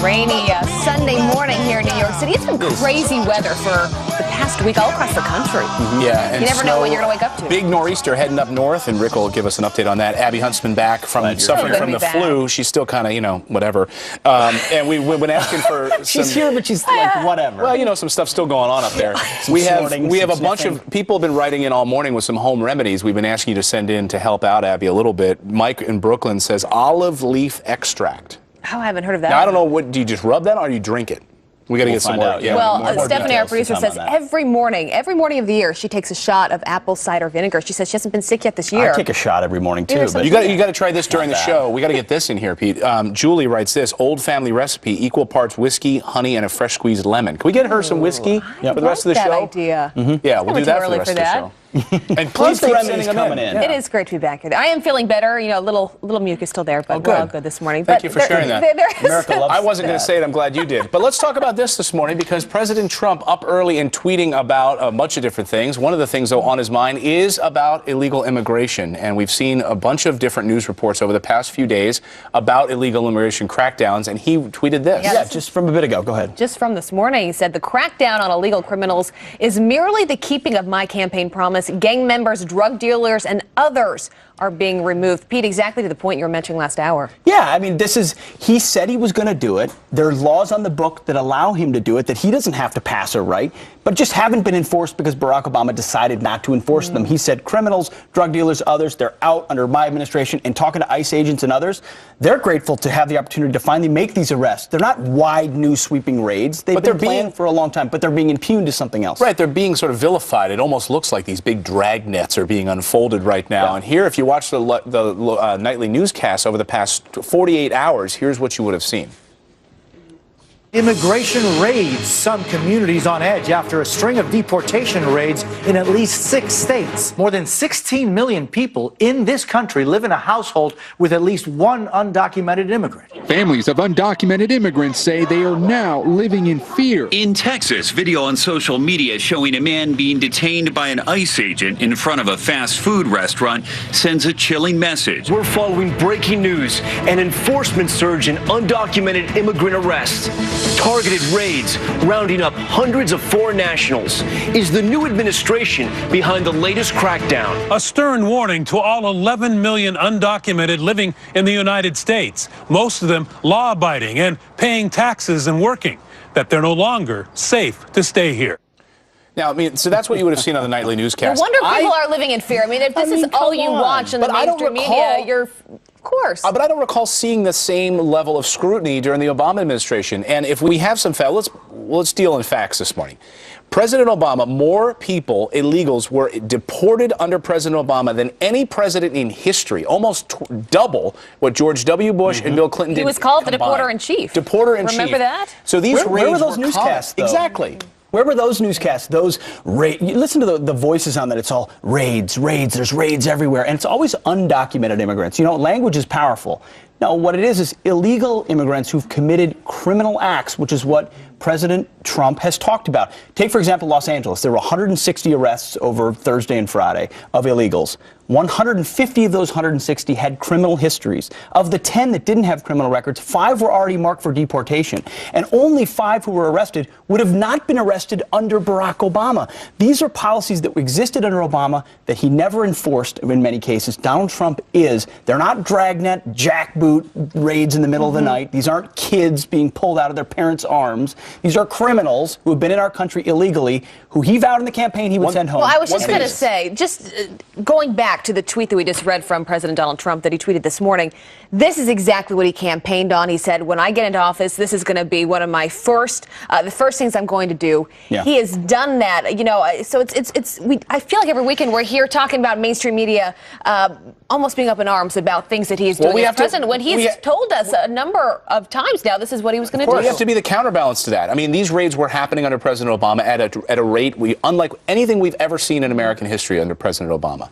Rainy Sunday morning here in New York City. It's been crazy weather for the past week all across the country. Yeah, and you never know what you're going to wake up to. Big nor'easter heading up north, and Rick will give us an update on that. Abby Huntsman back from suffering from the flu. She's still kind of, whatever. And we've been asking for She's here, but she's like, whatever. Well, some stuff's still going on up there. we have a bunch of people have been writing in all morning with some home remedies. We've been asking you to send in to help out Abby a little bit. Mike in Brooklyn says olive leaf extract. Oh, I haven't heard of that. Now, I don't know, do you just rub that or do you drink it? We got to get some more. Yeah, well, Stephanie, our producer, says every morning of the year, she takes a shot of apple cider vinegar. She says she hasn't been sick yet this year. I take a shot every morning, too. You got to try this during the show. We got to get this in here, Pete. Julie writes this, old family recipe, equal parts whiskey, honey, and a fresh squeezed lemon. Can we get her some whiskey for the rest of the show? Idea. Yeah, we'll do that for the rest of the show. And please keep sending them in. It is great to be back here. I am feeling better. A little mucus still there, but we're all good this morning. Thank you for sharing that. I wasn't going to say it. I'm glad you did. But let's talk about this morning because President Trump up early and tweeting about a bunch of different things. One of the things, though, on his mind is about illegal immigration. And we've seen a bunch of different news reports over the past few days about illegal immigration crackdowns. And he tweeted this. Yeah, just from a bit ago. Go ahead. Just from this morning, he said the crackdown on illegal criminals is merely the keeping of my campaign promise. Gang members, drug dealers, and others are being removed. Pete, exactly to the point you were mentioning last hour. Yeah, I mean, he said he was going to do it. There are laws on the book that allow him to do it that he doesn't have to pass or write, but just haven't been enforced because Barack Obama decided not to enforce them. He said criminals, drug dealers, others, they're out under my administration, and talking to ICE agents and others, they're grateful to have the opportunity to finally make these arrests. They're not wide, new, sweeping raids. They've been planned for a long time, but they're being impugned to something else. Right, they're being sort of vilified. It almost looks like these big drag nets are being unfolded right now. Yeah. And here, if you watch the nightly newscast over the past 48 hours, here's what you would have seen. Immigration raids, some communities on edge after a string of deportation raids in at least 6 states. More than 16 million people in this country live in a household with at least one undocumented immigrant. Families of undocumented immigrants say they are now living in fear. In Texas, video on social media showing a man being detained by an ICE agent in front of a fast food restaurant sends a chilling message. We're following breaking news, an enforcement surge in undocumented immigrant arrests. Targeted raids, rounding up hundreds of foreign nationals. Is the new administration behind the latest crackdown? A stern warning to all 11 million undocumented living in the United States, most of them law-abiding and paying taxes and working, that they're no longer safe to stay here. Now, so that's what you would have seen on the nightly newscast. No wonder people are living in fear. If this is all you watch in the mainstream media, you're... Of course. But I don't recall seeing the same level of scrutiny during the Obama administration. And if we have some facts, let's deal in facts this morning. President Obama, more people, illegals, were deported under President Obama than any president in history, almost double what George W. Bush and Bill Clinton did. He was called the deporter-in-chief. Deporter-in-chief. Remember that? So these where were those newscasts, though? Exactly. Where were those newscasts? Those raids? You listen to the voices on that. It's all raids. There's raids everywhere. And it's always undocumented immigrants. Language is powerful. No, what it is illegal immigrants who've committed criminal acts, which is what President Trump has talked about. Take, for example, Los Angeles. There were 160 arrests over Thursday and Friday of illegals. 150 of those 160 had criminal histories. Of the 10 that didn't have criminal records, 5 were already marked for deportation. And only 5 who were arrested would have not been arrested under Barack Obama. These are policies that existed under Obama that he never enforced in many cases. Donald Trump is. They're not dragnet, jackboot raids in the middle of the night. These aren't kids being pulled out of their parents' arms. These are criminals who have been in our country illegally, who he vowed in the campaign he would send home. Well, I was just going to say, going back to the tweet that we just read from President Donald Trump that he tweeted this morning, this is exactly what he campaigned on. He said, when I get into office, this is going to be one of my the first things I'm going to do. Yeah. He has done that, so I feel like every weekend we're here talking about mainstream media almost being up in arms about things that he is doing as president, when he's told us a number of times now this is what he was going to do. We have to be the counterbalance to that. These raids were happening under President Obama at a rate unlike anything we've ever seen in American history under President Obama.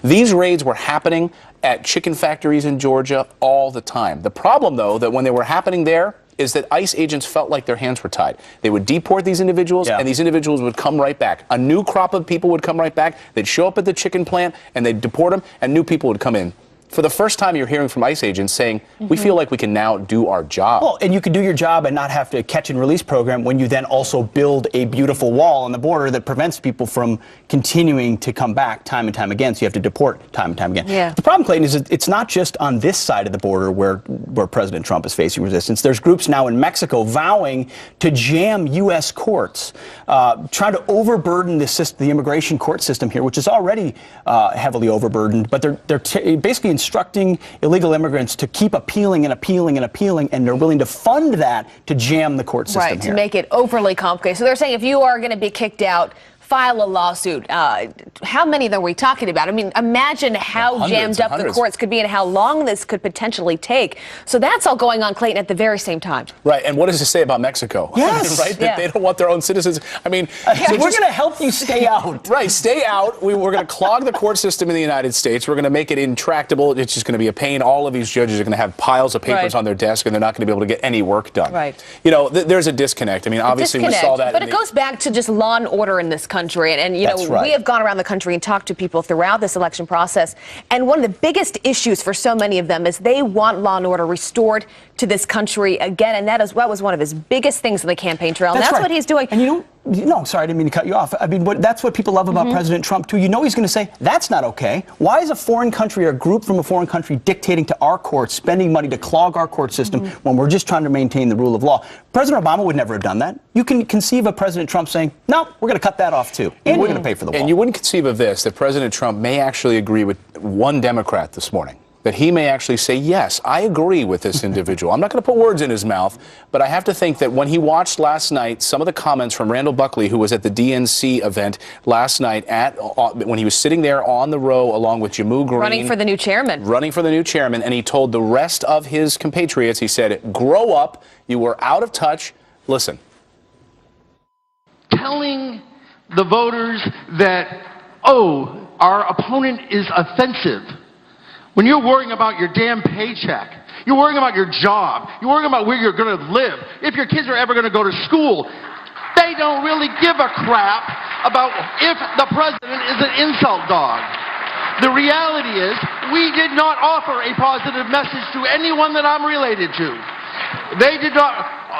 These raids were happening at chicken factories in Georgia all the time. The problem, though, that when they were happening there is that ICE agents felt like their hands were tied. They would deport these individuals, and these individuals would come right back. A new crop of people would come right back. They'd show up at the chicken plant, and they'd deport them, and new people would come in for the first time, you're hearing from ICE agents saying, we feel like we can now do our job. Well, and you can do your job and not have to catch and release program when you then also build a beautiful wall on the border that prevents people from continuing to come back time and time again. So you have to deport time and time again. Yeah. The problem, Clayton, is that it's not just on this side of the border where President Trump is facing resistance. There's groups now in Mexico vowing to jam U.S. courts, trying to overburden the immigration court system here, which is already heavily overburdened. But they're basically instructing illegal immigrants to keep appealing and appealing and appealing, and they're willing to fund that to jam the court system right, here. to make it overly complicated. So they're saying if you are going to be kicked out, file a lawsuit. How many of them are we talking about? I mean, imagine how jammed up the courts could be and how long this could potentially take. So that's all going on, Clayton, at the very same time. Right, and what does it say about Mexico? Yes. Right, that they don't want their own citizens. I mean, we're going to help you stay out. Right, stay out. We're going to clog the court system in the United States. We're going to make it intractable. It's just going to be a pain. All of these judges are going to have piles of papers on their desk, and they're not going to be able to get any work done. Right. You know, there's a disconnect. I mean, obviously we saw that. But it goes back to just law and order in this country, and you know, we have gone around the country and talked to people throughout this election process, and one of the biggest issues for so many of them is they want law and order restored to this country again, and that was one of his biggest things on the campaign trail, and that's what he's doing. And sorry, I didn't mean to cut you off. I mean, that's what people love about President Trump, too. You know he's going to say, that's not okay. Why is a foreign country or a group from a foreign country dictating to our courts, spending money to clog our court system when we're just trying to maintain the rule of law? President Obama would never have done that. You can conceive of President Trump saying, no, we're going to cut that off, too. And we're going to pay for the wall. And you wouldn't conceive of this, that President Trump may actually agree with one Democrat this morning. That he may actually say, yes, I agree with this individual. I'm not going to put words in his mouth, but I have to think that when he watched last night some of the comments from Randall Buckley, who was at the DNC event last night when he was sitting there on the row along with Jammu Green. Running for the new chairman. And he told the rest of his compatriots, he said, grow up, you were out of touch, listen. Telling the voters that, oh, our opponent is offensive. When you're worrying about your damn paycheck, you're worrying about your job, you're worrying about where you're going to live, if your kids are ever going to go to school, they don't really give a crap about if the president is an insult dog. The reality is, we did not offer a positive message to anyone that I'm related to.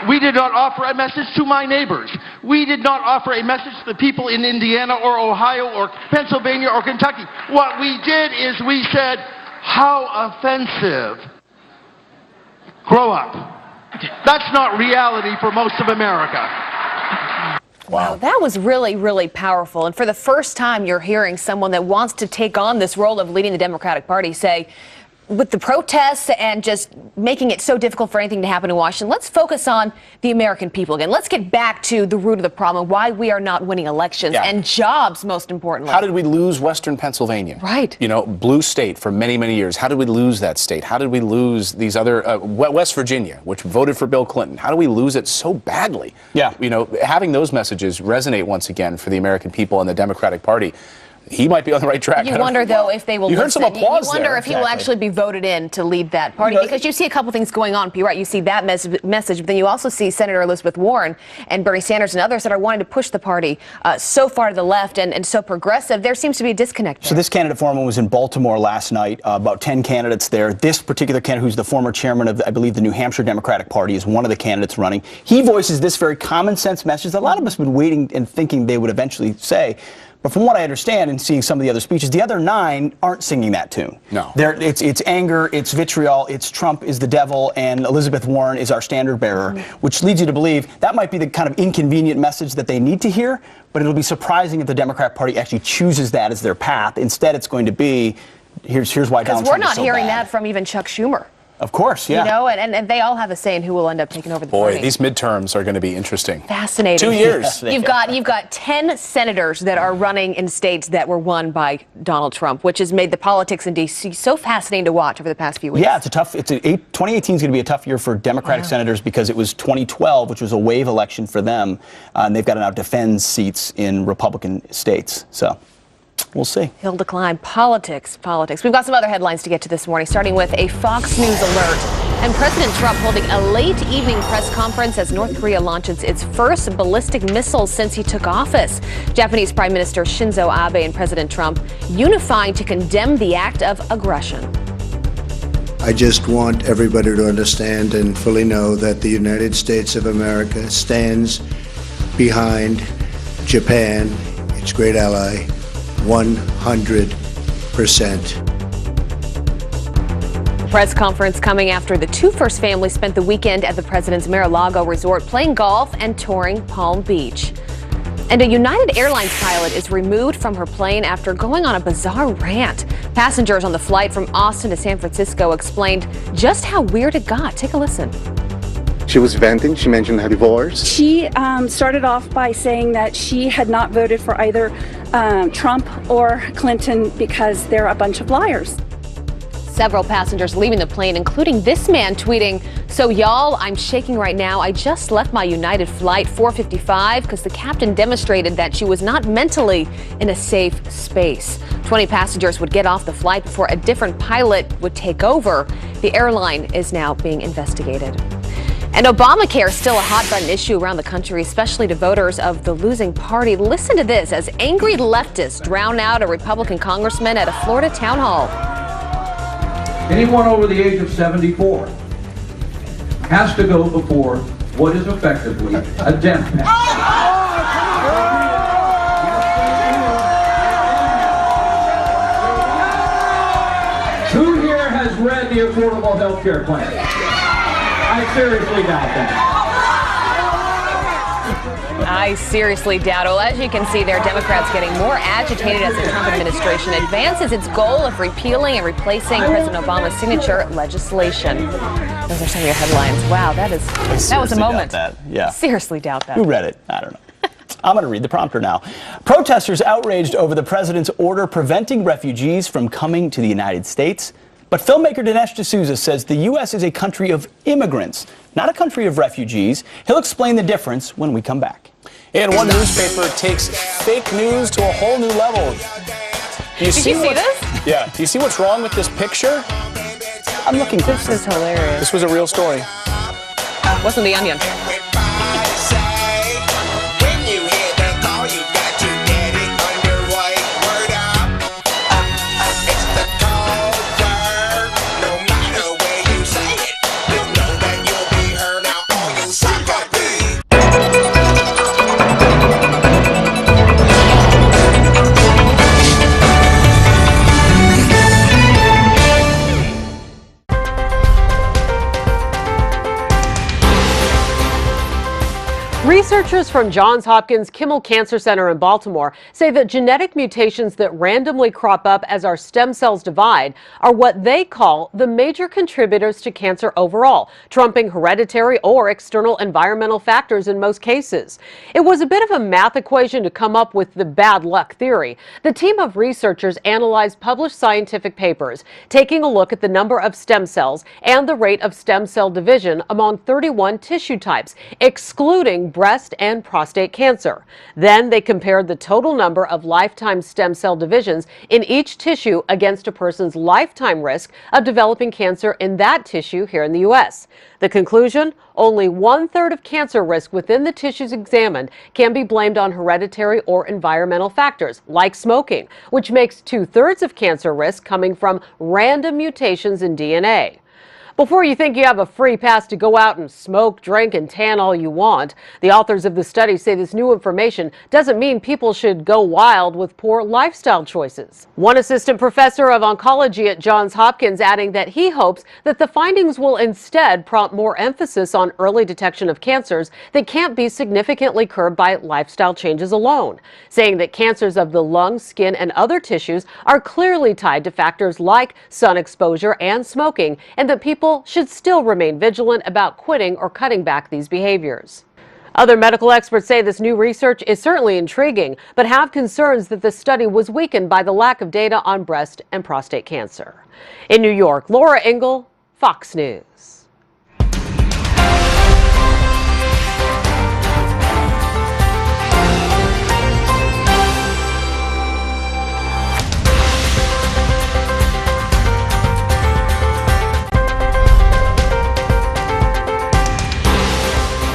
We did not offer a message to my neighbors. We did not offer a message to the people in Indiana or Ohio or Pennsylvania or Kentucky. What we did is we said, how offensive. Grow up. That's not reality for most of America. Wow, that was really, really powerful. And for the first time, you're hearing someone that wants to take on this role of leading the Democratic Party say, with the protests and just making it so difficult for anything to happen in Washington, let's focus on the American people again. Let's get back to the root of the problem, why we are not winning elections and jobs, most importantly. How did we lose Western Pennsylvania? Right. You know, blue state for many, many years. How did we lose that state? How did we lose these other, West Virginia, which voted for Bill Clinton? How do we lose it so badly? Yeah. You know, having those messages resonate once again for the American people and the Democratic Party. He might be on the right track. You wonder, though, if they will listen. You heard some applause You wonder if he will actually be voted in to lead that party. Because you see a couple things going on. You're right. You see that message, but then you also see Senator Elizabeth Warren and Bernie Sanders and others that are wanting to push the party so far to the left and so progressive. There seems to be a disconnect there. So this candidate forum was in Baltimore last night. About 10 candidates there. This particular candidate, who's the former chairman of, I believe, the New Hampshire Democratic Party, is one of the candidates running. He voices this very common sense message that a lot of us have been waiting and thinking they would eventually say. But from what I understand and seeing some of the other speeches, the other 9 aren't singing that tune. No. It's anger, it's vitriol, it's Trump is the devil, and Elizabeth Warren is our standard bearer, which leads you to believe that might be the kind of inconvenient message that they need to hear, but it'll be surprising if the Democrat Party actually chooses that as their path. Instead, it's going to be, here's why Donald Trump is so bad. Because we're not hearing that from even Chuck Schumer. Of course, yeah. You know, and they all have a say in who will end up taking over the party. Boy, these midterms are going to be interesting. Fascinating. 2 years. You've got 10 senators that are running in states that were won by Donald Trump, which has made the politics in D.C. so fascinating to watch over the past few weeks. Yeah, 2018 is going to be a tough year for Democratic senators because it was 2012, which was a wave election for them, and they've got to now defend seats in Republican states. So we'll see. He'll decline. Politics. We've got some other headlines to get to this morning, starting with a Fox News alert. And President Trump holding a late evening press conference as North Korea launches its first ballistic missiles since he took office. Japanese Prime Minister Shinzo Abe and President Trump unifying to condemn the act of aggression. I just want everybody to understand and fully know that the United States of America stands behind Japan, its great ally, 100%. Press conference coming after the two First families spent the weekend at the president's Mar-a-Lago resort playing golf and touring Palm Beach. And a United Airlines pilot is removed from her plane after going on a bizarre rant. Passengers on the flight from Austin to San Francisco explained just how weird it got. Take a listen. She was venting. She mentioned her divorce. She started off by saying that she had not voted for either Trump or Clinton because they're a bunch of liars. Several passengers leaving the plane, including this man tweeting, "So y'all, I'm shaking right now. I just left my United flight 455 because the captain demonstrated that she was not mentally in a safe space." 20 passengers would get off the flight before a different pilot would take over. The airline is now being investigated. And Obamacare is still a hot-button issue around the country, especially to voters of the losing party. Listen to this as angry leftists drown out a Republican congressman at a Florida town hall. Anyone over the age of 74 has to go before what is effectively a death penalty. Who here has read the Affordable Health Care Plan? I seriously doubt that. I seriously doubt it. Well, as you can see there, Democrats getting more agitated as the Trump administration advances its goal of repealing and replacing President Obama's signature legislation. Those are some of your headlines. Wow, that was a moment. Doubt that. Yeah. Seriously doubt that. Who read it? I don't know. I'm going to read the prompter now. Protesters outraged over the president's order preventing refugees from coming to the United States. But filmmaker Dinesh D'Souza says the U.S. is a country of immigrants, not a country of refugees. He'll explain the difference when we come back. And one newspaper takes fake news to a whole new level. Did you see this? Yeah. Do you see what's wrong with this picture? I'm looking for this. Is hilarious. This was a real story. Wasn't The Onion. Researchers from Johns Hopkins Kimmel Cancer Center in Baltimore say that genetic mutations that randomly crop up as our stem cells divide are what they call the major contributors to cancer overall, trumping hereditary or external environmental factors in most cases. It was a bit of a math equation to come up with the bad luck theory. The team of researchers analyzed published scientific papers, taking a look at the number of stem cells and the rate of stem cell division among 31 tissue types, excluding breast and prostate cancer. Then they compared the total number of lifetime stem cell divisions in each tissue against a person's lifetime risk of developing cancer in that tissue here in the U.S. The conclusion? Only 1/3 of cancer risk within the tissues examined can be blamed on hereditary or environmental factors, like smoking, which makes 2/3 of cancer risk coming from random mutations in DNA. Before you think you have a free pass to go out and smoke, drink, and tan all you want, the authors of the study say this new information doesn't mean people should go wild with poor lifestyle choices. One assistant professor of oncology at Johns Hopkins adding that he hopes that the findings will instead prompt more emphasis on early detection of cancers that can't be significantly curbed by lifestyle changes alone, saying that cancers of the lung, skin, and other tissues are clearly tied to factors like sun exposure and smoking, and that people should still remain vigilant about quitting or cutting back these behaviors. Other medical experts say this new research is certainly intriguing, but have concerns that the study was weakened by the lack of data on breast and prostate cancer. In New York, Laura Engel, Fox News.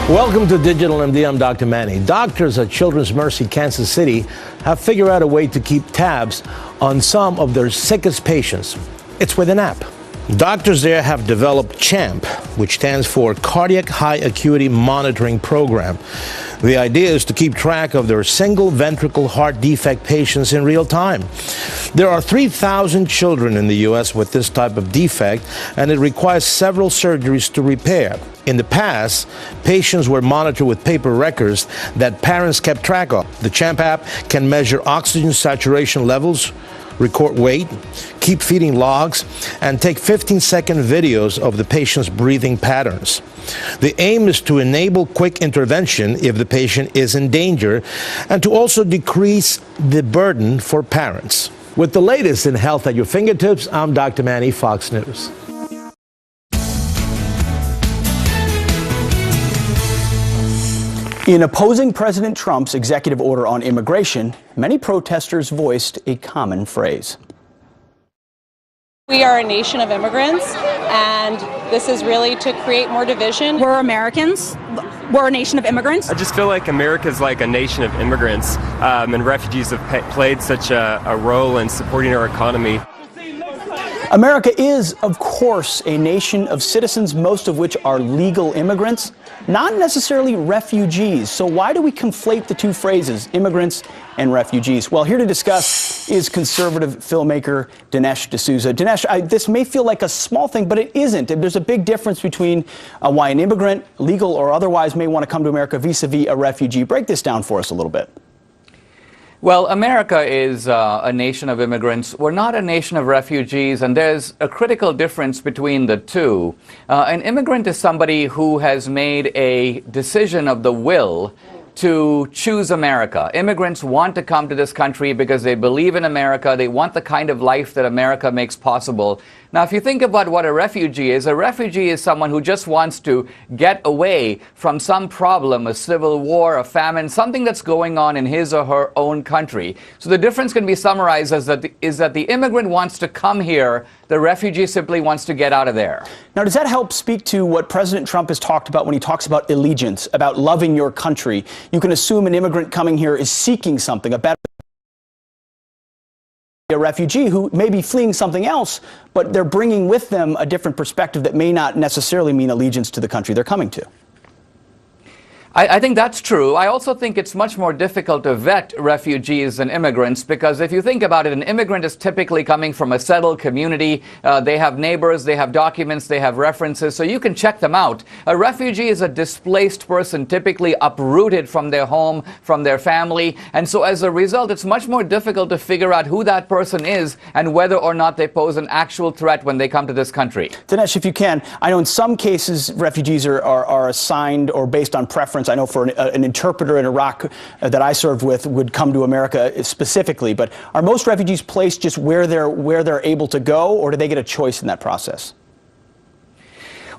Welcome to Digital MD. I'm Dr. Manny. Doctors at Children's Mercy Kansas City have figured out a way to keep tabs on some of their sickest patients. It's with an app. Doctors there have developed CHAMP, which stands for Cardiac High Acuity Monitoring Program. The idea is to keep track of their single ventricle heart defect patients in real time. There are 3,000 children in the U.S. with this type of defect, and it requires several surgeries to repair. In the past, patients were monitored with paper records that parents kept track of. The CHAMP app can measure oxygen saturation levels, record weight, keep feeding logs, and take 15-second videos of the patient's breathing patterns. The aim is to enable quick intervention if the patient is in danger, and to also decrease the burden for parents. With the latest in health at your fingertips, I'm Dr. Manny, Fox News. In opposing President Trump's executive order on immigration, many protesters voiced a common phrase. We are a nation of immigrants, and this is really to create more division. We're Americans. We're a nation of immigrants. I just feel like America's like a nation of immigrants, and refugees have played such a role in supporting our economy. America is, of course, a nation of citizens, most of which are legal immigrants, not necessarily refugees. So why do we conflate the two phrases, immigrants and refugees? Well, here to discuss is conservative filmmaker Dinesh D'Souza. Dinesh, this may feel like a small thing, but it isn't. There's a big difference between why an immigrant, legal or otherwise, may want to come to America vis-a-vis a refugee. Break this down for us a little bit. Well, America is a nation of immigrants. We're not a nation of refugees, and there's a critical difference between the two. An immigrant is somebody who has made a decision of the will to choose America. Immigrants want to come to this country because they believe in America. They want the kind of life that America makes possible. Now, if you think about what a refugee is someone who just wants to get away from some problem, a civil war, a famine, something that's going on in his or her own country. So the difference can be summarized as that the immigrant wants to come here, the refugee simply wants to get out of there. Now, does that help speak to what President Trump has talked about when he talks about allegiance, about loving your country? You can assume an immigrant coming here is seeking something, a better a refugee who may be fleeing something else, but they're bringing with them a different perspective that may not necessarily mean allegiance to the country they're coming to. I think that's true. I also think it's much more difficult to vet refugees than immigrants because if you think about it, an immigrant is typically coming from a settled community. They have neighbors, they have documents, they have references, so you can check them out. A refugee is a displaced person, typically uprooted from their home, from their family, and so as a result, it's much more difficult to figure out who that person is and whether or not they pose an actual threat when they come to this country. Dinesh, if you can, I know in some cases refugees are assigned or based on preference. I know for an interpreter in Iraq that I served with would come to America specifically, but are most refugees placed just where they're able to go, or do they get a choice in that process?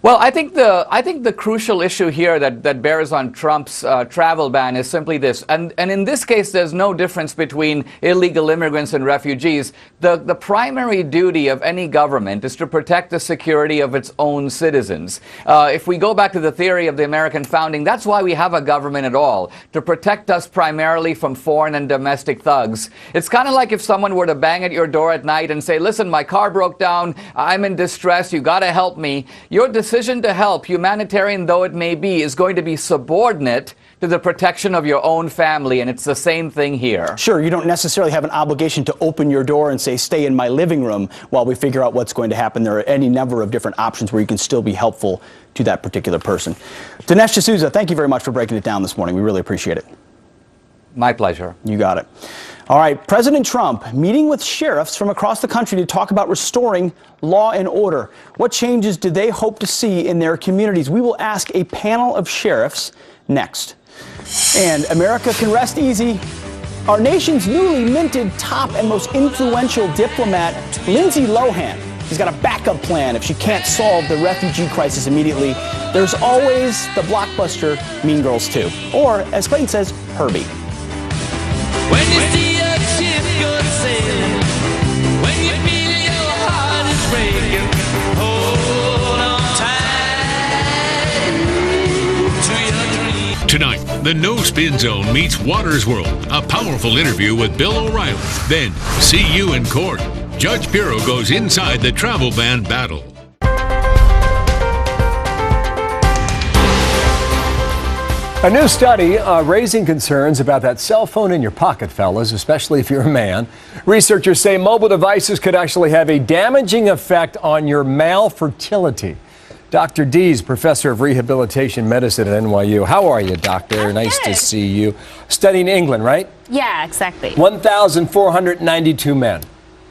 Well, I think the crucial issue here that bears on Trump's travel ban is simply this, and in this case, there's no difference between illegal immigrants and refugees. The primary duty of any government is to protect the security of its own citizens. If we go back to the theory of the American founding, that's why we have a government at all, to protect us primarily from foreign and domestic thugs. It's kind of like if someone were to bang at your door at night and say, listen, my car broke down, I'm in distress, you gotta help me. Your decision to help, humanitarian though it may be, is going to be subordinate to the protection of your own family, and it's the same thing here. Sure, you don't necessarily have an obligation to open your door and say, stay in my living room while we figure out what's going to happen. There are any number of different options where you can still be helpful to that particular person. Dinesh D'Souza, thank you very much for breaking it down this morning. We really appreciate it. My pleasure. You got it. All right, President Trump meeting with sheriffs from across the country to talk about restoring law and order. What changes do they hope to see in their communities? We will ask a panel of sheriffs next. And America can rest easy. Our nation's newly minted top and most influential diplomat, Lindsay Lohan, has got a backup plan if she can't solve the refugee crisis immediately. There's always the blockbuster Mean Girls 2, or as Clayton says, Herbie. When you see a ship go sailing, when you feel your heart is breaking, hold on tight to your dream. Tonight, the No Spin Zone meets Watters World, a powerful interview with Bill O'Reilly. Then, see you in court. Judge Pirro goes inside the travel ban battle. A new study raising concerns about that cell phone in your pocket, fellas, especially if you're a man. Researchers say mobile devices could actually have a damaging effect on your male fertility. Dr. Dees, professor of rehabilitation medicine at NYU. How are you, doctor? Nice to see you. Studying England, right? Yeah, exactly. 1,492 men.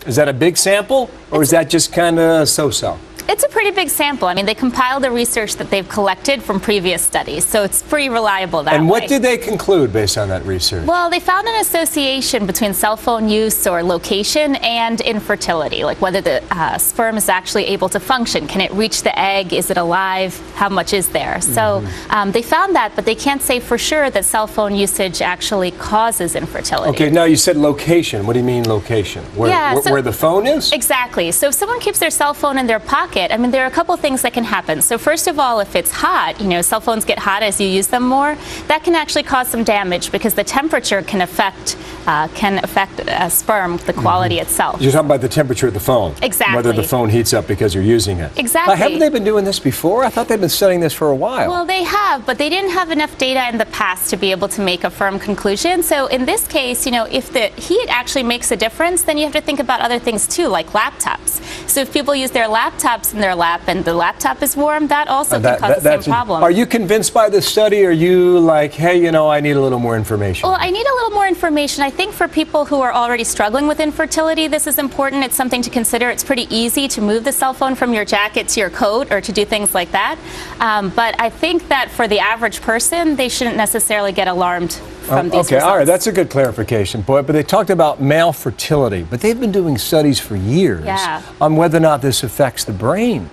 Is that a big sample, or is that just kind of so-so? It's a pretty big sample. I mean, they compiled the research that they've collected from previous studies, so it's pretty reliable that way. And what did they conclude based on that research? Well, they found an association between cell phone use or location and infertility, like whether the sperm is actually able to function. Can it reach the egg? Is it alive? How much is there? So they found that, but they can't say for sure that cell phone usage actually causes infertility. Okay, now you said location. What do you mean location? Where the phone is? Exactly. So if someone keeps their cell phone in their pocket, I mean, there are a couple things that can happen. So first of all, if it's hot, you know, cell phones get hot as you use them more, that can actually cause some damage because the temperature can affect sperm, the quality itself. You're talking about the temperature of the phone. Exactly. Whether the phone heats up because you're using it. Exactly. Haven't they been doing this before? I thought they've been studying this for a while. Well, they have, but they didn't have enough data in the past to be able to make a firm conclusion. So in this case, you know, if the heat actually makes a difference, then you have to think about other things too, like laptops. So if people use their laptops in their lap and the laptop is warm, that also can cause the same problem. Are you convinced by this study, or are you like, hey, you know, I need a little more information? Well, I need a little more information. I think for people who are already struggling with infertility, this is important. It's something to consider. It's pretty easy to move the cell phone from your jacket to your coat or to do things like that. But I think that for the average person, they shouldn't necessarily get alarmed from these results. All right, that's a good clarification, but they talked about male fertility, but they've been doing studies for years on whether or not this affects the brain.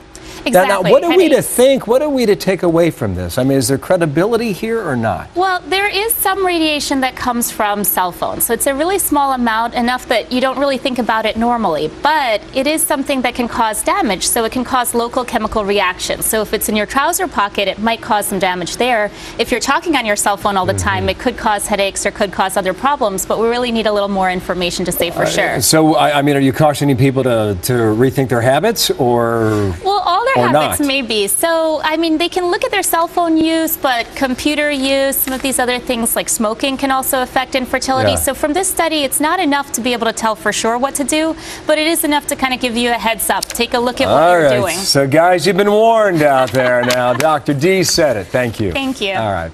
Exactly. Now, what are we to think? What are we to take away from this? I mean, is there credibility here or not? Well, there is some radiation that comes from cell phones. So it's a really small amount, enough that you don't really think about it normally. But it is something that can cause damage. So it can cause local chemical reactions. So if it's in your trouser pocket, it might cause some damage there. If you're talking on your cell phone all the time, it could cause headaches or could cause other problems. But we really need a little more information to say for sure. So, I mean, are you cautioning people to rethink their habits, or? Well, all their habits not? maybe. So, I mean, they can look at their cell phone use, but computer use, some of these other things like smoking can also affect infertility. Yeah. So from this study, it's not enough to be able to tell for sure what to do, but it is enough to kind of give you a heads up. Take a look at what you're doing. So, guys, you've been warned out there now. Dr. D said it. Thank you. Thank you. All right.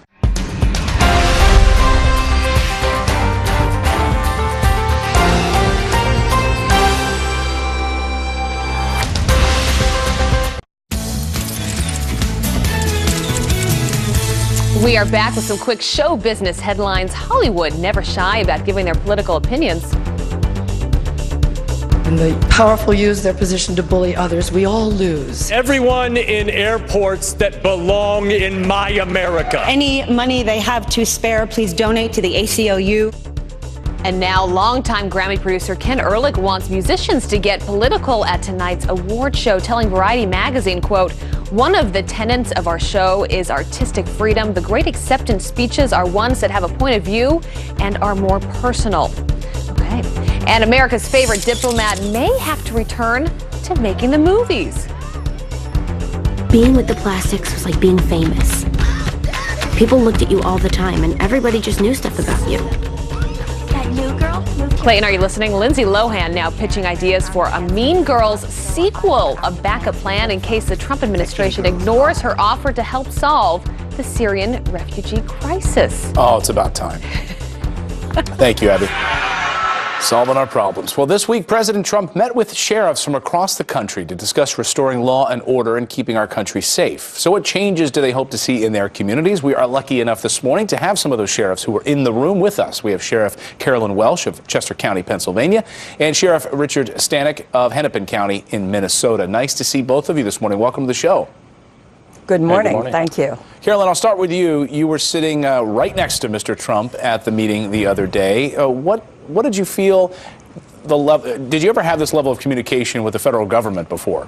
We are back with some quick show business headlines. Hollywood never shy about giving their political opinions. When the powerful use their position to bully others, we all lose. Everyone in airports that belong in my America. Any money they have to spare, please donate to the ACLU. And now, longtime Grammy producer Ken Ehrlich wants musicians to get political at tonight's award show, telling Variety magazine, quote, "One of the tenets of our show is artistic freedom. The great acceptance speeches are ones that have a point of view and are more personal." Okay. And America's favorite diplomat may have to return to making the movies. Being with the Plastics was like being famous. People looked at you all the time, and everybody just knew stuff about you. New girl? Clayton, are you listening? Lindsay Lohan now pitching ideas for a Mean Girls sequel, a backup plan in case the Trump administration ignores her offer to help solve the Syrian refugee crisis. Oh, it's about time. Thank you, Abby. Solving our problems. Well, this week, President Trump met with sheriffs from across the country to discuss restoring law and order and keeping our country safe. So what changes do they hope to see in their communities? We are lucky enough this morning to have some of those sheriffs who were in the room with us. We have Sheriff Carolyn Welsh of Chester County, Pennsylvania, and Sheriff Richard Stanek of Hennepin County in Minnesota. Nice to see both of you this morning. Welcome to the show. Good morning. Hey, good morning. Thank you. Carolyn, I'll start with you. You were sitting right next to Mr. Trump at the meeting the other day. What did you feel the level? Did you ever have this level of communication with the federal government before?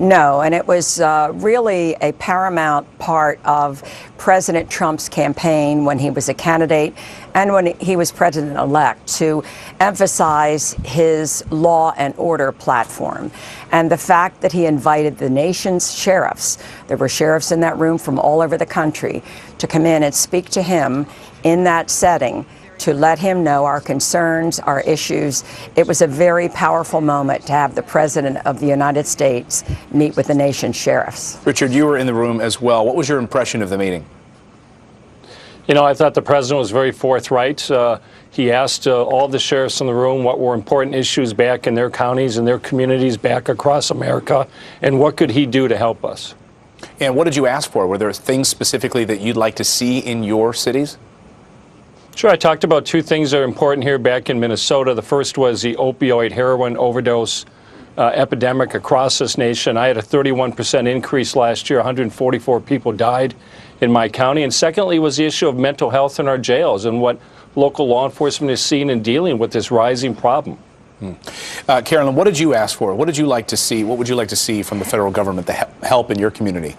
No, and it was really a paramount part of President Trump's campaign when he was a candidate and when he was president-elect to emphasize his law and order platform. And the fact that he invited the nation's sheriffs, there were sheriffs in that room from all over the country, to come in and speak to him in that setting, to let him know our concerns, our issues. It was a very powerful moment to have the President of the United States meet with the nation's sheriffs. Richard, you were in the room as well. What was your impression of the meeting? You know, I thought the president was very forthright. He asked all the sheriffs in the room what were important issues back in their counties and their communities back across America, and what could he do to help us. And what did you ask for? Were there things specifically that you'd like to see in your cities? Sure, I talked about two things that are important here back in Minnesota. The first was the opioid heroin overdose epidemic across this nation. I had a 31% increase last year. 144 people died in my county. And secondly was the issue of mental health in our jails and what local law enforcement is seeing and dealing with this rising problem. Carolyn, what did you ask for? What did you like to see? What would you like to see from the federal government to help in your community?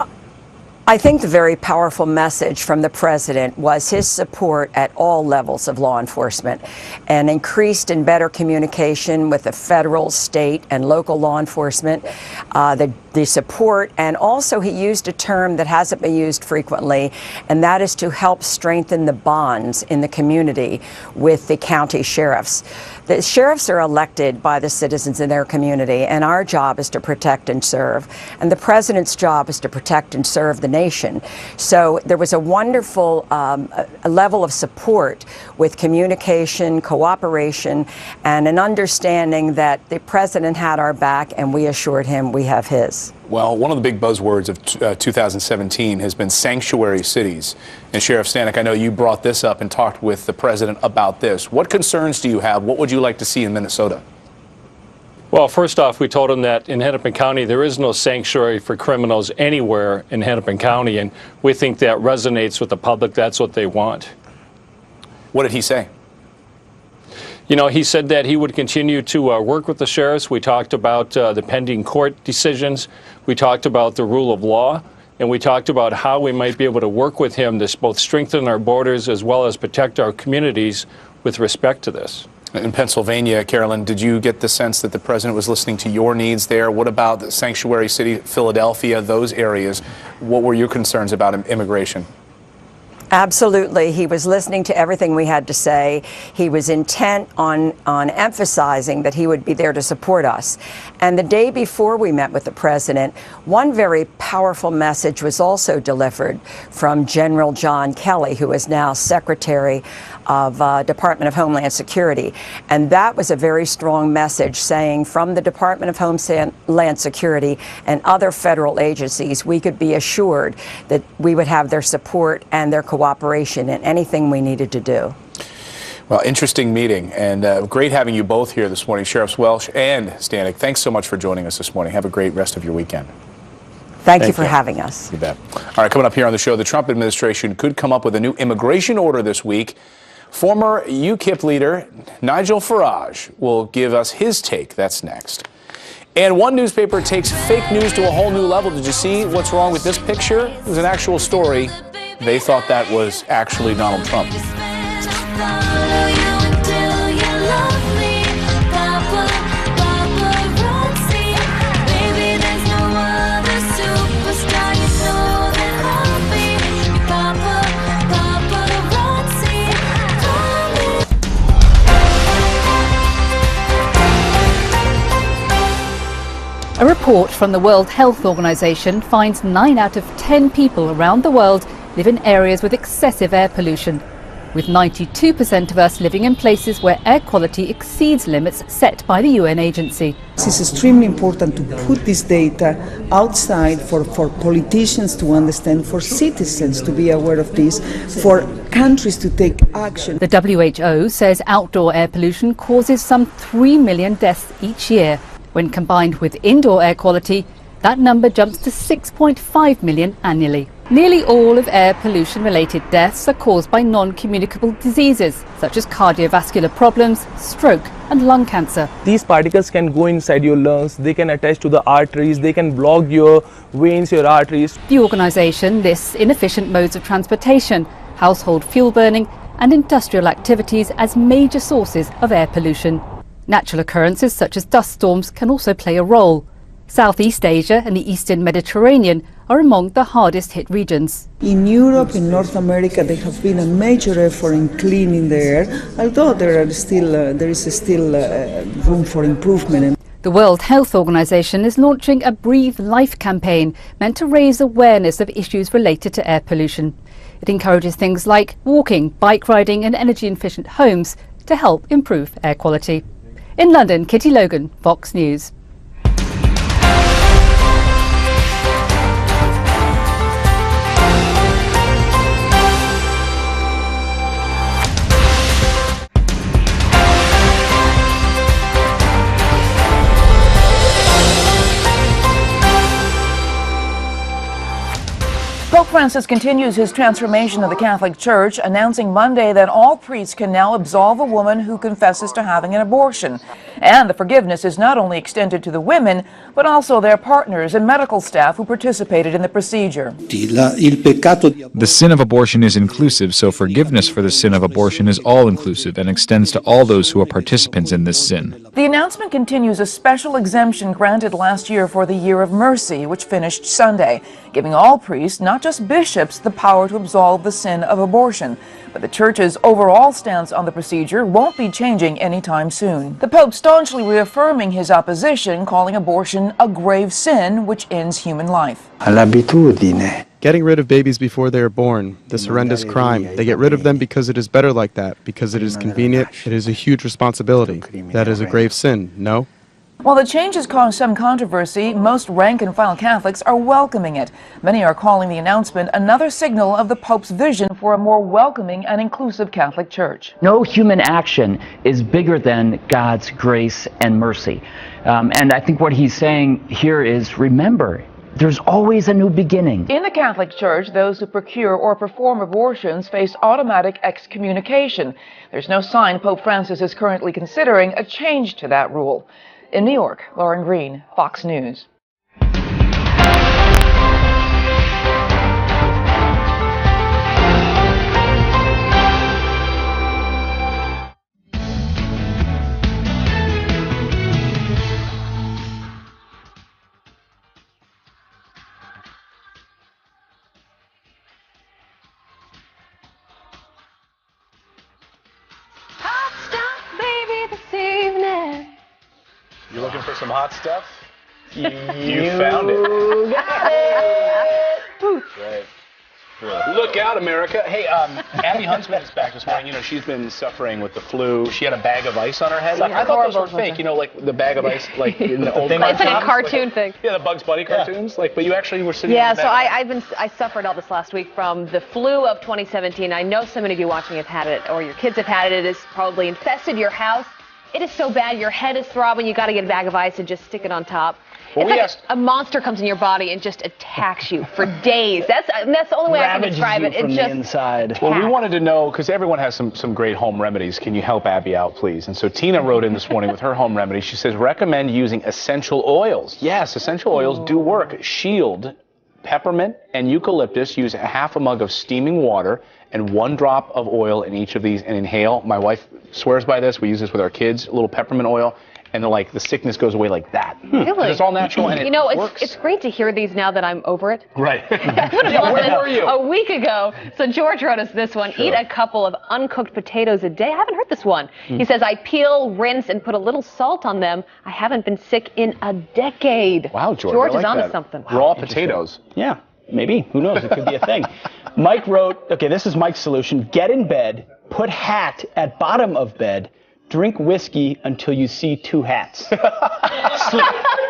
I think the very powerful message from the president was his support at all levels of law enforcement and increased and better communication with the federal, state, and local law enforcement, the support, and also he used a term that hasn't been used frequently, and that is to help strengthen the bonds in the community with the county sheriffs. The sheriffs are elected by the citizens in their community, and our job is to protect and serve. And the president's job is to protect and serve the nation. So there was a wonderful level of support with communication, cooperation, and an understanding that the president had our back, and we assured him we have his. Well, one of the big buzzwords of 2017 has been sanctuary cities. And Sheriff Stanek, I know you brought this up and talked with the president about this. What concerns do you have? What would you like to see in Minnesota? Well, first off, we told him that in Hennepin County, there is no sanctuary for criminals anywhere in Hennepin County, and we think that resonates with the public. That's what they want. What did he say? You know, he said that he would continue to work with the sheriffs. We talked about the pending court decisions. We talked about the rule of law. And we talked about how we might be able to work with him to both strengthen our borders as well as protect our communities with respect to this. In Pennsylvania, Carolyn, did you get the sense that the president was listening to your needs there? What about the sanctuary city, Philadelphia, those areas? What were your concerns about immigration? Absolutely. He was listening to everything we had to say. He was intent on emphasizing that he would be there to support us. And the day before we met with the president, one very powerful message was also delivered from General John Kelly, who is now Secretary of Department of Homeland Security. And that was a very strong message saying from the Department of Homeland Security and other federal agencies, we could be assured that we would have their support and their cooperation in anything we needed to do. Well, interesting meeting, and great having you both here this morning, Sheriffs Welsh and Stanek. Thanks so much for joining us this morning. Have a great rest of your weekend. Thank you for having us. You bet. All right, coming up here on the show, the Trump administration could come up with a new immigration order this week. Former UKIP leader Nigel Farage will give us his take. That's next. And one newspaper takes fake news to a whole new level. Did you see what's wrong with this picture? It was an actual story. They thought that was actually Donald Trump. A report from the World Health Organization finds 9 out of 10 people around the world live in areas with excessive air pollution, with 92% of us living in places where air quality exceeds limits set by the UN agency. It is extremely important to put this data outside for politicians to understand, for citizens to be aware of this, for countries to take action. The WHO says outdoor air pollution causes some 3 million deaths each year. When combined with indoor air quality, that number jumps to 6.5 million annually. Nearly all of air pollution-related deaths are caused by non-communicable diseases, such as cardiovascular problems, stroke and lung cancer. These particles can go inside your lungs, they can attach to the arteries, they can block your veins, your arteries. The organisation lists inefficient modes of transportation, household fuel burning and industrial activities as major sources of air pollution. Natural occurrences such as dust storms can also play a role. Southeast Asia and the Eastern Mediterranean are among the hardest hit regions. In Europe, in North America, there have been a major effort in cleaning the air, although there is still room for improvement. The World Health Organization is launching a Breathe Life campaign meant to raise awareness of issues related to air pollution. It encourages things like walking, bike riding and energy-efficient homes to help improve air quality. In London, Kitty Logan, Fox News. Pope Francis continues his transformation of the Catholic Church, announcing Monday that all priests can now absolve a woman who confesses to having an abortion. And the forgiveness is not only extended to the women, but also their partners and medical staff who participated in the procedure. The sin of abortion is inclusive, so forgiveness for the sin of abortion is all-inclusive and extends to all those who are participants in this sin. The announcement continues a special exemption granted last year for the Year of Mercy, which finished Sunday, giving all priests, not just bishops, the power to absolve the sin of abortion. But the Church's overall stance on the procedure won't be changing anytime soon. The Pope staunchly reaffirming his opposition, calling abortion a grave sin which ends human life. Getting rid of babies before they are born, this horrendous crime. They get rid of them because it is better like that, because it is convenient. It is a huge responsibility. That is a grave sin, no? While the change has caused some controversy, most rank-and-file Catholics are welcoming it. Many are calling the announcement another signal of the Pope's vision for a more welcoming and inclusive Catholic Church. No human action is bigger than God's grace and mercy. And I think what he's saying here is, remember, there's always a new beginning. In the Catholic Church, those who procure or perform abortions face automatic excommunication. There's no sign Pope Francis is currently considering a change to that rule. In New York, Lauren Green, Fox News. You looking for some hot stuff? You found it. Got it. Right. Look out, America. Hey, Abby Huntsman is back this morning. You know, she's been suffering with the flu. She had a bag of ice on her head. Like, I thought those were fake. You know, like the bag of ice, like in the old It's like a cartoon thing. Yeah, the Bugs Bunny cartoons. Like, but you actually were sitting. Yeah, so I suffered all this last week from the flu of 2017. I know so many of you watching have had it, or your kids have had it. It has probably infested your house. It is so bad. Your head is throbbing. You got to get a bag of ice and just stick it on top. Well, it's like a monster comes in your body and just attacks you for days. That's the only way I can describe it. It's just inside. Well, we wanted to know, because everyone has some great home remedies. Can you help Abby out, please? And so Tina wrote in this morning with her home remedy. She says, recommend using essential oils. Yes, essential oils do work. Shield, peppermint, and eucalyptus. Use half a mug of steaming water and 1 drop of oil in each of these and inhale. My wife swears by this. We use this with our kids. A little peppermint oil. And the sickness goes away like that. Really? It's all natural and it works. It's great to hear these now that I'm over it. Right. Where were you? A week ago. So George wrote us this one. Sure. Eat a couple of uncooked potatoes a day. I haven't heard this one. He says, I peel, rinse, and put a little salt on them. I haven't been sick in a decade. Wow, George. George I like is onto that. something. Raw potatoes. Yeah, maybe. Who knows? It could be a thing. Mike wrote, okay, this is Mike's solution. Get in bed, put hat at bottom of bed, drink whiskey until you see 2 hats.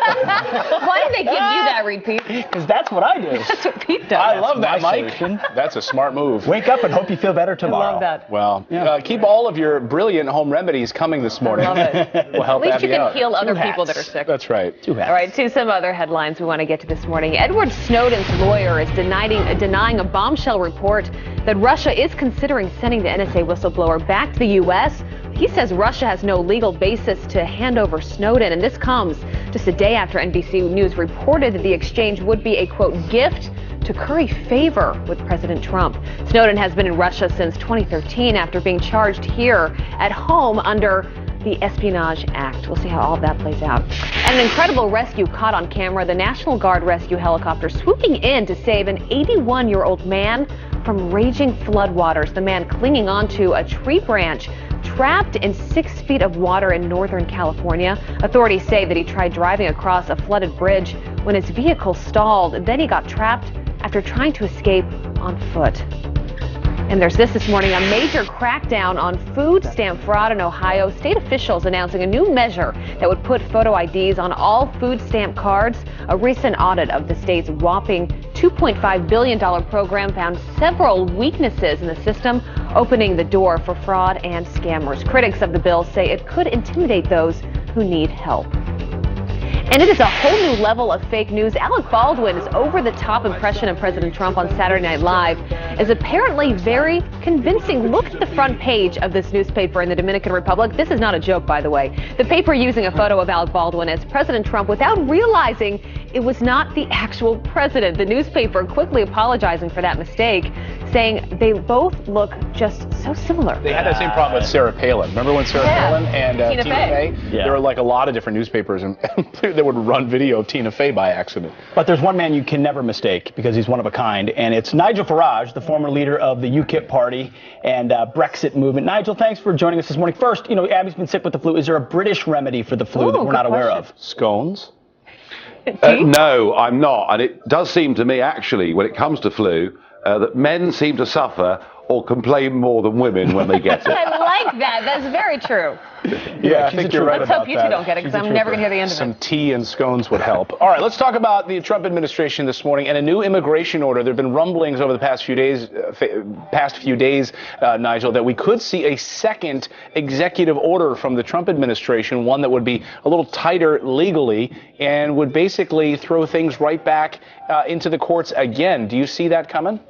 Why did they give you that, Reed, Pete? Because that's what I do. That's what Pete does. I love that, my Mike. solution. That's a smart move. Wake up and hope you feel better tomorrow. I love that. Well, keep all of your brilliant home remedies coming this morning. I love it. We'll help At least you Abby can out. heal other 2 people hats. that are sick. That's right. 2 hats. All right, to some other headlines we want to get to this morning. Edward Snowden's lawyer is denying a bombshell report that Russia is considering sending the NSA whistleblower back to the U.S. He says Russia has no legal basis to hand over Snowden, and this comes just a day after NBC News reported that the exchange would be a, quote, gift to curry favor with President Trump. Snowden has been in Russia since 2013 after being charged here at home under the Espionage Act. We'll see how all of that plays out. And an incredible rescue caught on camera. The National Guard rescue helicopter swooping in to save an 81-year-old man from raging floodwaters. The man clinging onto a tree branch, trapped in 6 feet of water in Northern California. Authorities say that he tried driving across a flooded bridge when his vehicle stalled. Then he got trapped after trying to escape on foot. And there's this morning, a major crackdown on food stamp fraud in Ohio. State officials announcing a new measure that would put photo IDs on all food stamp cards. A recent audit of the state's whopping $2.5 billion program found several weaknesses in the system, opening the door for fraud and scammers. Critics of the bill say it could intimidate those who need help. And it is a whole new level of fake news. Alec Baldwin's over-the-top impression of President Trump on Saturday Night Live is apparently very convincing. Look at the front page of this newspaper in the Dominican Republic. This is not a joke, by the way. The paper using a photo of Alec Baldwin as President Trump without realizing it was not the actual president. The newspaper quickly apologizing for that mistake, saying they both look just so similar. They had that same problem with Sarah Palin. Remember when Sarah Palin and Tina Fey? Yeah. There were like a lot of different newspapers and that would run video of Tina Fey by accident. But there's one man you can never mistake because he's one of a kind, and it's Nigel Farage, the former leader of the UKIP party and Brexit movement. Nigel, thanks for joining us this morning. First, Abby's been sick with the flu. Is there a British remedy for the flu that we're not aware of? Scones? No, I'm not. And it does seem to me, actually, when it comes to flu, that men seem to suffer or complain more than women when they get it. I like that. That's very true. Yeah, I think you're right Let's about hope you that. two don't get it, because I'm never going to hear the end of it. Some tea and scones would help. All right, let's talk about the Trump administration this morning and a new immigration order. There have been rumblings over the past few days, Nigel, that we could see a second executive order from the Trump administration, one that would be a little tighter legally and would basically throw things right back into the courts again. Do you see that coming?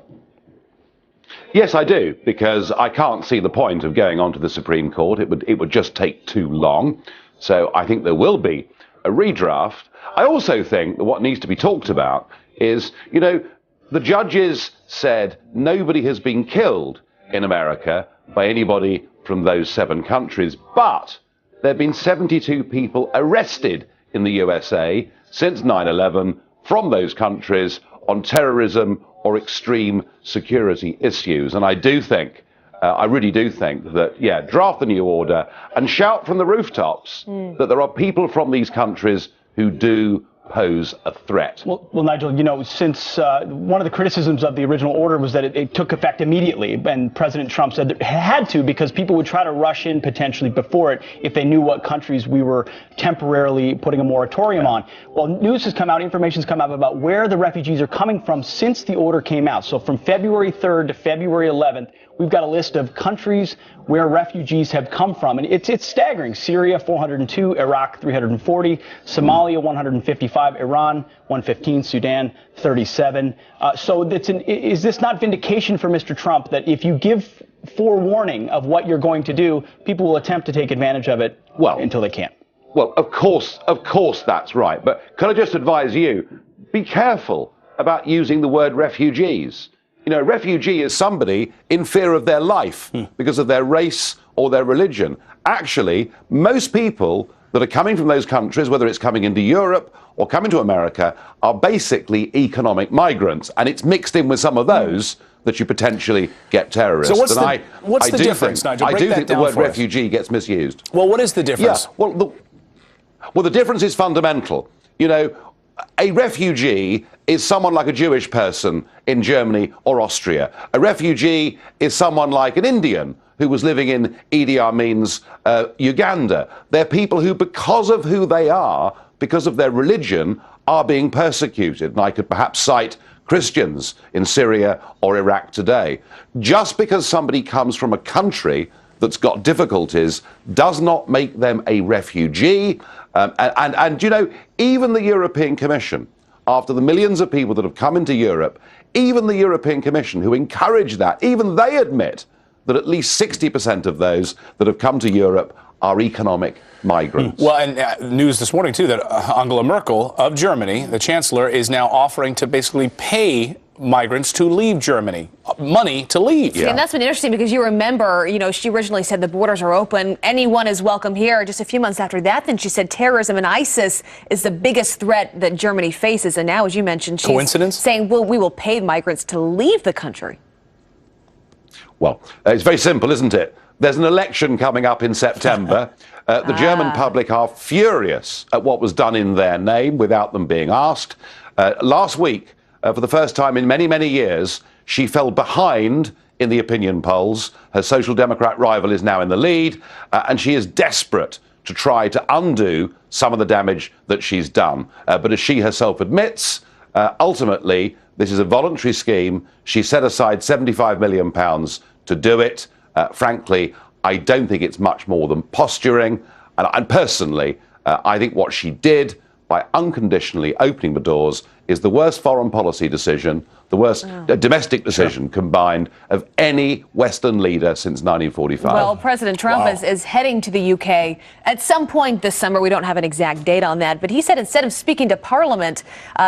Yes, I do, because I can't see the point of going on to the Supreme Court. It would just take too long. So I think there will be a redraft. I also think that what needs to be talked about is, the judges said nobody has been killed in America by anybody from those 7 countries, but there have been 72 people arrested in the USA since 9/11 from those countries on terrorism or extreme security issues. And I do think, I really do think that, draft the new order and shout from the rooftops that there are people from these countries who do pose a threat. Well, Nigel, since one of the criticisms of the original order was that it took effect immediately, and President Trump said that it had to because people would try to rush in potentially before it if they knew what countries we were temporarily putting a moratorium on. Well, news has come out, information's come out about where the refugees are coming from since the order came out. So from February 3rd to February 11th, we've got a list of countries where refugees have come from, and it's staggering. Syria, 402, Iraq, 340, Somalia, 155, Iran, 115, Sudan, 37. So is this not vindication for Mr. Trump that if you give forewarning of what you're going to do, people will attempt to take advantage of it until they can't? Well, of course that's right. But can I just advise you, be careful about using the word refugees. A refugee is somebody in fear of their life because of their race or their religion. Actually, most people that are coming from those countries, whether it's coming into Europe or coming to America, are basically economic migrants. And it's mixed in with some of those that you potentially get terrorists. So what's the difference, Nigel? I do think the word refugee gets misused. Well, what is the difference? Yeah, well, the difference is fundamental. A refugee is someone like a Jewish person in Germany or Austria. A refugee is someone like an Indian who was living in Idi Amin's Uganda. They're people who, because of who they are, because of their religion, are being persecuted. And I could perhaps cite Christians in Syria or Iraq today. Just because somebody comes from a country that's got difficulties does not make them a refugee. And you know, even the European Commission, after the millions of people that have come into Europe, even the European Commission, who encourage that, even they admit that at least 60% of those that have come to Europe are economic migrants. Well, and news this morning, too, that Angela Merkel of Germany, the chancellor, is now offering to basically pay migrants to leave Germany, money to leave. Yeah. And that's been interesting because you remember, you know, she originally said the borders are open, anyone is welcome here. Just a few months after that, then she said terrorism and ISIS is the biggest threat that Germany faces. And now, as you mentioned, she's saying, well, we will pay migrants to leave the country. Well, it's very simple, isn't it? There's an election coming up in September. The German public are furious at what was done in their name without them being asked. Last week, for the first time in many, many years, she fell behind in the opinion polls. Her Social Democrat rival is now in the lead, and she is desperate to try to undo some of the damage that she's done. But as she herself admits, ultimately, this is a voluntary scheme. She set aside £75 million to do it. Frankly, I don't think it's much more than posturing. And personally, I think what she did by unconditionally opening the doors is the worst foreign policy decision, the worst domestic decision combined of any Western leader since 1945. Well, President Trump is heading to the UK at some point this summer. We don't have an exact date on that, but he said instead of speaking to Parliament,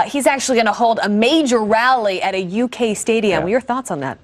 he's actually going to hold a major rally at a UK stadium. What are your thoughts on that?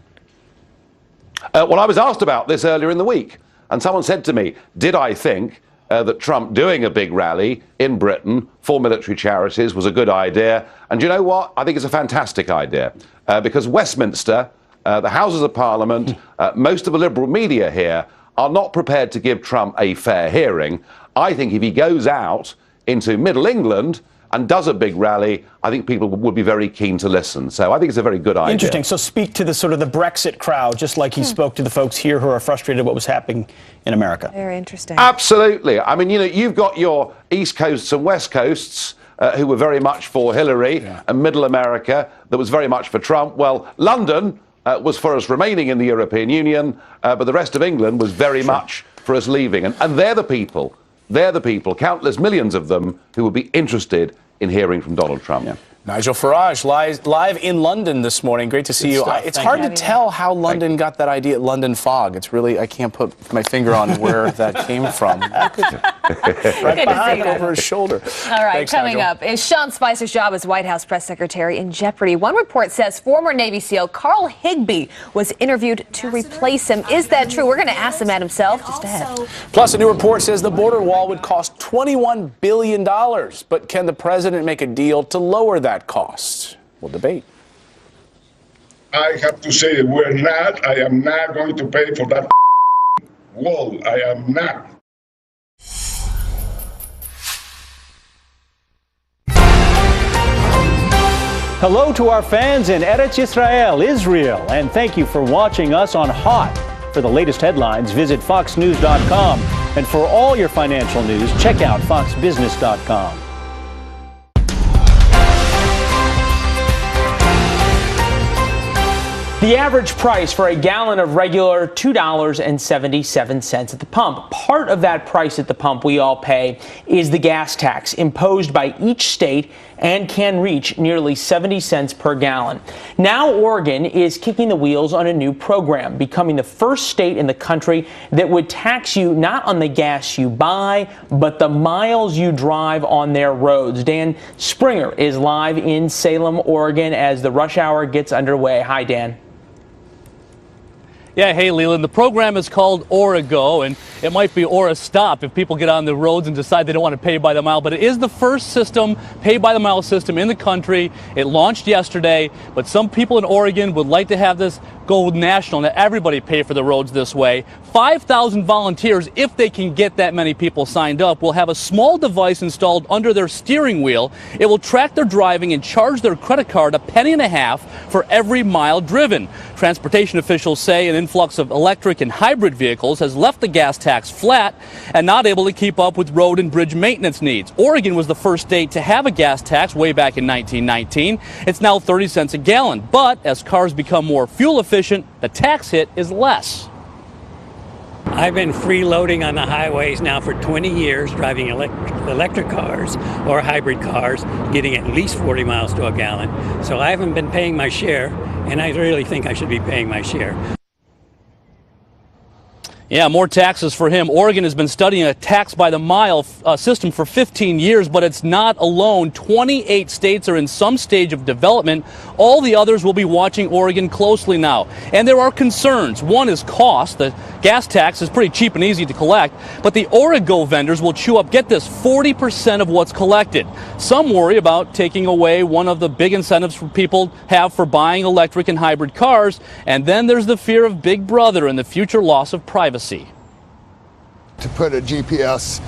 Well, I was asked about this earlier in the week, and someone said to me, did I think that Trump doing a big rally in Britain for military charities was a good idea? And you know what? I think it's a fantastic idea, because Westminster, the Houses of Parliament, most of the liberal media here are not prepared to give Trump a fair hearing. I think if he goes out into Middle England and does a big rally, I think people would be very keen to listen. So I think it's a very good idea. Interesting. So speak to the sort of the Brexit crowd, just like he spoke to the folks here who are frustrated at what was happening in America. Very interesting. Absolutely. I mean, you know, you've got your East Coasts and West Coasts who were very much for Hillary, and Middle America that was very much for Trump. Well, London was for us remaining in the European Union, but the rest of England was very much for us leaving. And they're the people. They're the people, countless millions of them, who would be interested in hearing from Donald Trump. Nigel Farage live in London this morning. Great to see you. It's hard to tell how London got that idea, London fog. It's really, I can't put my finger on where that came from. Right behind over his shoulder. All right, Thanks, coming Nigel. up, is Sean Spicer's job as White House press secretary in jeopardy? One report says former Navy SEAL Carl Higbee was interviewed to replace him. Is that true? We're going to ask the man himself just ahead. Plus, a new report says the border wall would cost $21 billion. But can the president make a deal to lower that cost? We'll debate. I have to say that I am not going to pay for that wall. I am not. Hello to our fans in Eretz Yisrael, Israel, and thank you for watching us on Hot. For the latest headlines, visit foxnews.com. And for all your financial news, check out foxbusiness.com. The average price for a gallon of regular $2.77 at the pump. Part of that price at the pump we all pay is the gas tax imposed by each state and can reach nearly 70 cents per gallon. Now Oregon is kicking the wheels on a new program, becoming the first state in the country that would tax you not on the gas you buy, but the miles you drive on their roads. Dan Springer is live in Salem, Oregon as the rush hour gets underway. Hi, Dan. Yeah, hey Leland, the program is called Origo, and it might be or a stop if people get on the roads and decide they don't want to pay by the mile, but it is the first system, pay by the mile system in the country. It launched yesterday, but some people in Oregon would like to have this go national, and everybody pay for the roads this way. 5,000 volunteers, if they can get that many people signed up, will have a small device installed under their steering wheel. It will track their driving and charge their credit card $0.015 for every mile driven. Transportation officials say an influx of electric and hybrid vehicles has left the gas tax flat and not able to keep up with road and bridge maintenance needs. Oregon was the first state to have a gas tax way back in 1919. It's now 30 cents a gallon, but as cars become more fuel efficient, the tax hit is less. I've been freeloading on the highways now for 20 years, driving electric cars or hybrid cars, getting at least 40 miles to a gallon. So I haven't been paying my share, and I really think I should be paying my share. Yeah, more taxes for him. Oregon has been studying a tax by the mile system for 15 years, but it's not alone. 28 states are in some stage of development. All the others will be watching Oregon closely now. And there are concerns. One is cost. The gas tax is pretty cheap and easy to collect, but the Origo vendors will chew up, get this, 40% of what's collected. Some worry about taking away one of the big incentives for people have for buying electric and hybrid cars. And then there's the fear of Big Brother and the future loss of privacy. To put a GPS